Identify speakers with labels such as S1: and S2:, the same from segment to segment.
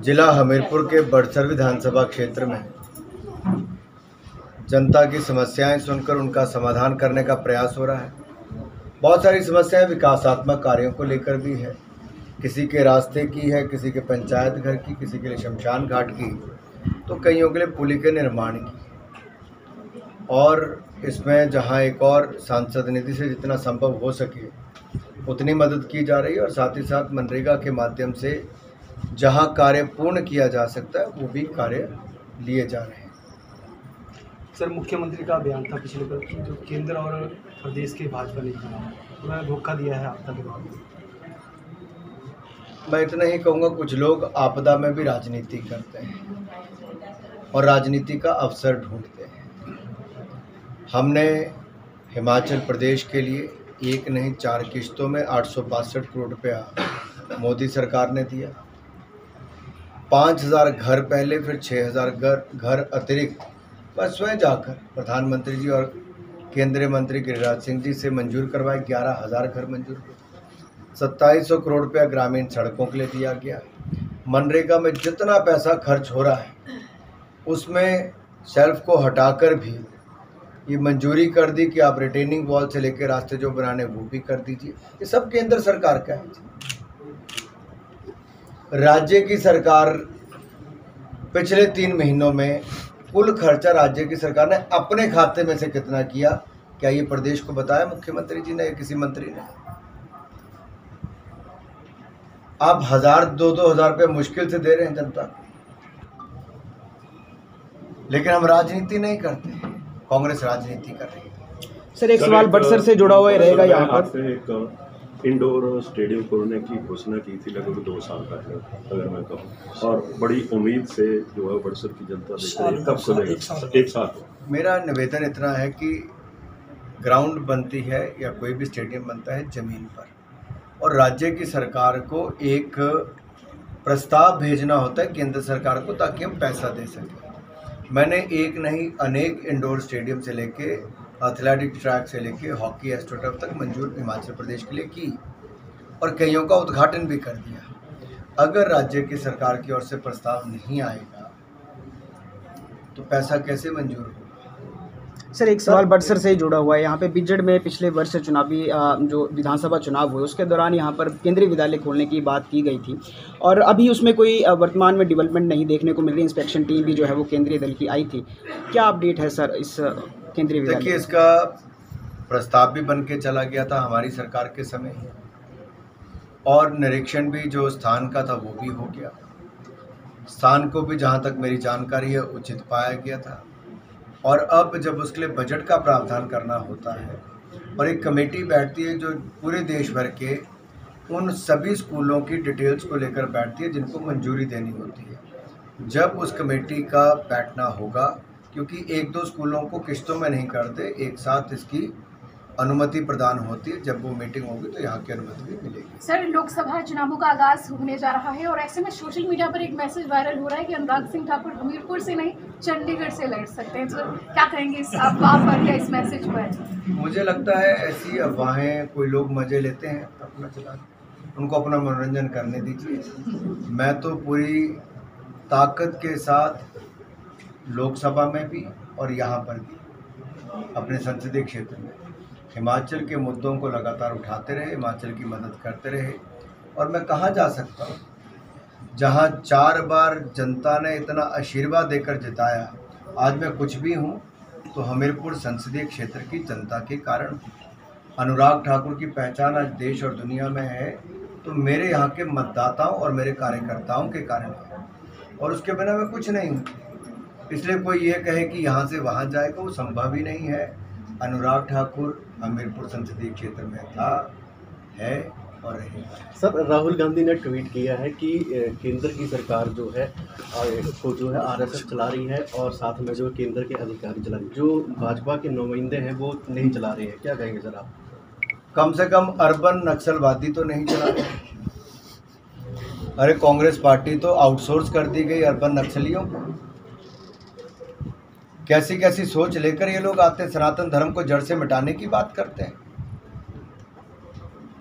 S1: जिला हमीरपुर के बड़सर विधानसभा क्षेत्र में जनता की समस्याएं सुनकर उनका समाधान करने का प्रयास हो रहा है। बहुत सारी समस्याएं विकासात्मक कार्यों को लेकर भी है, किसी के रास्ते की है, किसी के पंचायत घर की, किसी के लिए शमशान घाट की, तो कईयों के लिए पुल के निर्माण की। और इसमें जहां एक और सांसद निधि से जितना संभव हो सके उतनी मदद की जा रही है, और साथ ही साथ मनरेगा के माध्यम से जहां कार्य पूर्ण किया जा सकता है वो भी कार्य लिए जा रहे हैं।
S2: सर, मुख्यमंत्री का बयान था पिछले कल की, जो केंद्र और प्रदेश के भाजपा नेताओं ने उन्होंने धोखा दिया है आपदा के बाद।
S1: मैं इतना ही कहूँगा, कुछ लोग आपदा में भी राजनीति करते हैं और राजनीति का अवसर ढूंढते हैं। हमने हिमाचल प्रदेश के लिए एक नहीं 4 किश्तों में 862 करोड़ रुपया मोदी सरकार ने दिया। 5000 घर पहले, फिर 6000 घर अतिरिक्त मैं स्वयं जाकर प्रधानमंत्री जी और केंद्रीय मंत्री गिरिराज सिंह जी से मंजूर करवाए। 11000 घर मंजूर किए। 2700 करोड़ रुपया ग्रामीण सड़कों के लिए दिया गया। मनरेगा में जितना पैसा खर्च हो रहा है उसमें शेल्फ को हटाकर भी ये मंजूरी कर दी कि आप रिटेनिंग वॉल से लेकर रास्ते जो बनाने वो भी कर दीजिए। ये सब केंद्र सरकार का है। राज्य की सरकार पिछले 3 महीनों में कुल खर्चा राज्य की सरकार ने अपने खाते में से कितना किया, क्या ये प्रदेश को बताया मुख्यमंत्री जी ने या किसी मंत्री ने? आप 1000-2000 रुपये मुश्किल से दे रहे हैं जनता को, लेकिन हम राजनीति नहीं करते, कांग्रेस राजनीति कर रही है।
S3: सर, एक सवाल बड़सर से जुड़ा हुआ रहेगा। यहाँ पर
S4: एक इंडोर स्टेडियम खोलने की घोषणा की थी लगभग 2 साल पहले, अगर मैं कहूँ, और बड़ी उम्मीद से जो है बड़सर की जनता देख रही है, कब खुलेगा? एक साल।
S1: मेरा निवेदन इतना है कि ग्राउंड बनती है या कोई भी स्टेडियम बनता है ज़मीन पर, और राज्य की सरकार को एक प्रस्ताव भेजना होता है केंद्र सरकार को, ताकि हम पैसा दे सकें। मैंने एक नहीं अनेक इंडोर स्टेडियम से लेके एथलेटिक ट्रैक से लेके हॉकी एस्ट्रोटर्फ तक मंजूर हिमाचल प्रदेश के लिए की, और कईयों का उद्घाटन भी कर दिया। अगर राज्य की सरकार की ओर से प्रस्ताव नहीं आएगा तो पैसा कैसे मंजूर होगा?
S3: सर, एक सवाल बड़सर से ही जुड़ा हुआ है। यहाँ पे बिजड़ में पिछले वर्ष चुनावी जो विधानसभा चुनाव हुए उसके दौरान यहाँ पर केंद्रीय विद्यालय खोलने की बात की गई थी, और अभी उसमें कोई वर्तमान में डेवलपमेंट नहीं देखने को मिल रही। इंस्पेक्शन टीम भी जो है वो केंद्रीय दल की आई थी। क्या अपडेट है सर इस केंद्रीय विद्यालय?
S1: देखिए, इसका प्रस्ताव भी बन के चला गया था हमारी सरकार के समय, और निरीक्षण भी जो स्थान का था वो भी हो गया। स्थान को भी जहाँ तक मेरी जानकारी है उचित पाया गया था, और अब जब उसके लिए बजट का प्रावधान करना होता है और एक कमेटी बैठती है जो पूरे देश भर के उन सभी स्कूलों की डिटेल्स को लेकर बैठती है जिनको मंजूरी देनी होती है। जब उस कमेटी का बैठना होगा, क्योंकि 1-2 स्कूलों को किश्तों में नहीं करते, एक साथ इसकी अनुमति प्रदान होती है। जब वो मीटिंग होगी तो यहाँ की अनुमति भी मिलेगी।
S5: सर, लोकसभा चुनावों का आगाज होने जा रहा है, और ऐसे में सोशल मीडिया पर एक मैसेज वायरल हो रहा है कि अनुराग सिंह ठाकुर हमीरपुर से नहीं चंडीगढ़ से लड़ सकते हैं। तो क्या कहेंगे इस अफवाह पर या इस मैसेज पर?
S1: मुझे लगता है ऐसी अफवाहें कोई लोग मजे लेते हैं, अपना चला, उनको अपना मनोरंजन करने दीजिए। मैं तो पूरी ताकत के साथ लोकसभा में भी और यहाँ पर भी अपने संसदीय क्षेत्र में हिमाचल के मुद्दों को लगातार उठाते रहे, हिमाचल की मदद करते रहे। और मैं कहाँ जा सकता हूँ जहाँ 4 बार जनता ने इतना आशीर्वाद देकर जिताया, आज मैं कुछ भी हूँ तो हमीरपुर संसदीय क्षेत्र की जनता के कारण। अनुराग ठाकुर की पहचान आज देश और दुनिया में है तो मेरे यहाँ के मतदाताओं और मेरे कार्यकर्ताओं के कारण है, और उसके बिना मैं कुछ नहीं हूँ। इसलिए कोई ये कहे कि यहाँ से वहाँ जाएगा, वो संभव ही नहीं है। अनुराग ठाकुर हमीरपुर संसदीय क्षेत्र में था, है और रहेगा।
S6: सर, राहुल गांधी ने ट्वीट किया है कि केंद्र की सरकार जो है को जो है आरएसएस चला रही है, और साथ में जो केंद्र के अधिकारी चला रही है, जो भाजपा के नुमाइंदे हैं वो नहीं चला रहे हैं। क्या कहेंगे सर आप?
S1: कम से कम अर्बन नक्सलवादी तो नहीं चला रहे। अरे कांग्रेस पार्टी तो आउटसोर्स कर दी गई अर्बन नक्सलियों को। कैसी कैसी सोच लेकर ये लोग आते हैं, सनातन धर्म को जड़ से मिटाने की बात करते हैं।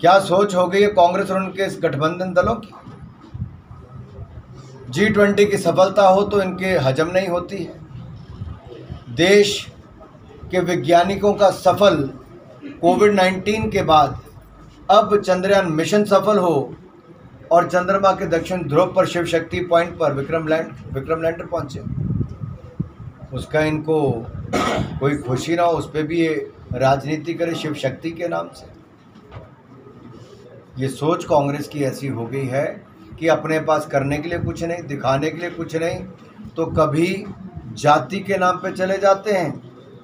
S1: क्या सोच हो गई है कांग्रेस और उनके इस गठबंधन दलों की? G20 की सफलता हो तो इनके हजम नहीं होती है। देश के वैज्ञानिकों का सफल कोविड-19 के बाद अब चंद्रयान मिशन सफल हो और चंद्रमा के दक्षिण ध्रुव पर शिव शक्ति पॉइंट पर विक्रम लैंडर पहुंचे, उसका इनको कोई खुशी ना हो, उस पर भी ये राजनीति करे शिव शक्ति के नाम से। ये सोच कांग्रेस की ऐसी हो गई है कि अपने पास करने के लिए कुछ नहीं, दिखाने के लिए कुछ नहीं, तो कभी जाति के नाम पे चले जाते हैं,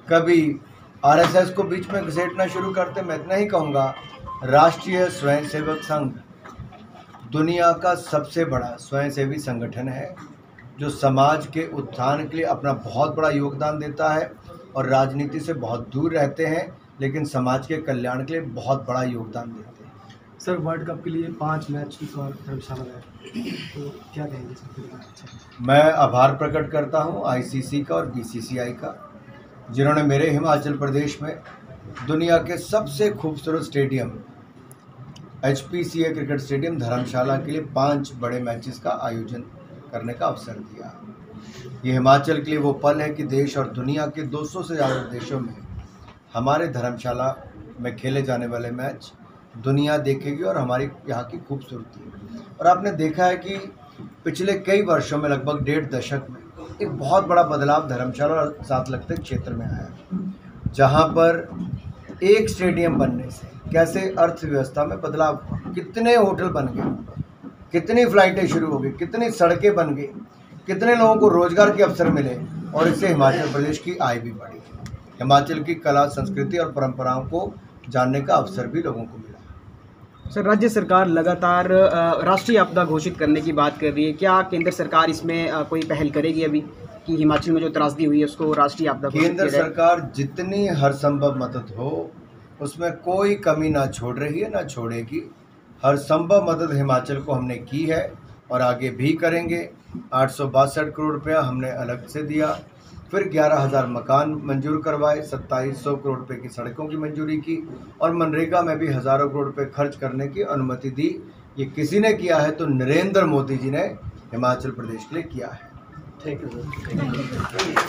S1: कभी आरएसएस को बीच में घसीटना शुरू करते हैं। मैं इतना ही कहूँगा, राष्ट्रीय स्वयंसेवक संघ दुनिया का सबसे बड़ा स्वयंसेवी संगठन है जो समाज के उत्थान के लिए अपना बहुत बड़ा योगदान देता है और राजनीति से बहुत दूर रहते हैं, लेकिन समाज के कल्याण के लिए बहुत बड़ा योगदान देते हैं।
S2: सर, वर्ल्ड कप के लिए 5 मैच की धर्मशाला है, तो क्या कहेंगे सर?
S1: मैं आभार प्रकट करता हूं आईसीसी का और बीसीसीआई का, जिन्होंने मेरे हिमाचल प्रदेश में दुनिया के सबसे खूबसूरत स्टेडियम HPCA क्रिकेट स्टेडियम धर्मशाला के लिए 5 बड़े मैचेस का आयोजन करने का अवसर दिया। ये हिमाचल के लिए वो पल है कि देश और दुनिया के 200 से ज़्यादा देशों में हमारे धर्मशाला में खेले जाने वाले मैच दुनिया देखेगी और हमारी यहाँ की खूबसूरती। और आपने देखा है कि पिछले कई वर्षों में, लगभग 1.5 दशक में, एक बहुत बड़ा बदलाव धर्मशाला और साथ लगते क्षेत्र में आया, जहाँ पर एक स्टेडियम बनने से कैसे अर्थव्यवस्था में बदलाव, कितने होटल बन गए, कितनी फ्लाइटें शुरू हो गई, कितनी सड़कें बन गई, कितने लोगों को रोजगार के अवसर मिले और इससे हिमाचल प्रदेश की आय भी बढ़ी। हिमाचल की कला, संस्कृति और परंपराओं को जानने का अवसर भी लोगों को मिला।
S3: सर, राज्य सरकार लगातार राष्ट्रीय आपदा घोषित करने की बात कर रही है, क्या केंद्र सरकार इसमें कोई पहल करेगी अभी कि हिमाचल में जो त्रासदी हुई है उसको राष्ट्रीय आपदा घोषित
S1: केंद्र सरकार जितनी हर संभव मदद हो उसमें कोई कमी ना छोड़ रही है, ना छोड़ेगी। हर संभव मदद हिमाचल को हमने की है और आगे भी करेंगे। 862 करोड़ रुपया हमने अलग से दिया, फिर 11,000 मकान मंजूर करवाए, 2700 करोड़ रुपए की सड़कों की मंजूरी की और मनरेगा में भी हज़ारों करोड़ रुपए खर्च करने की अनुमति दी। ये किसी ने किया है तो नरेंद्र मोदी जी ने हिमाचल प्रदेश के लिए किया है।
S6: Thank you sir.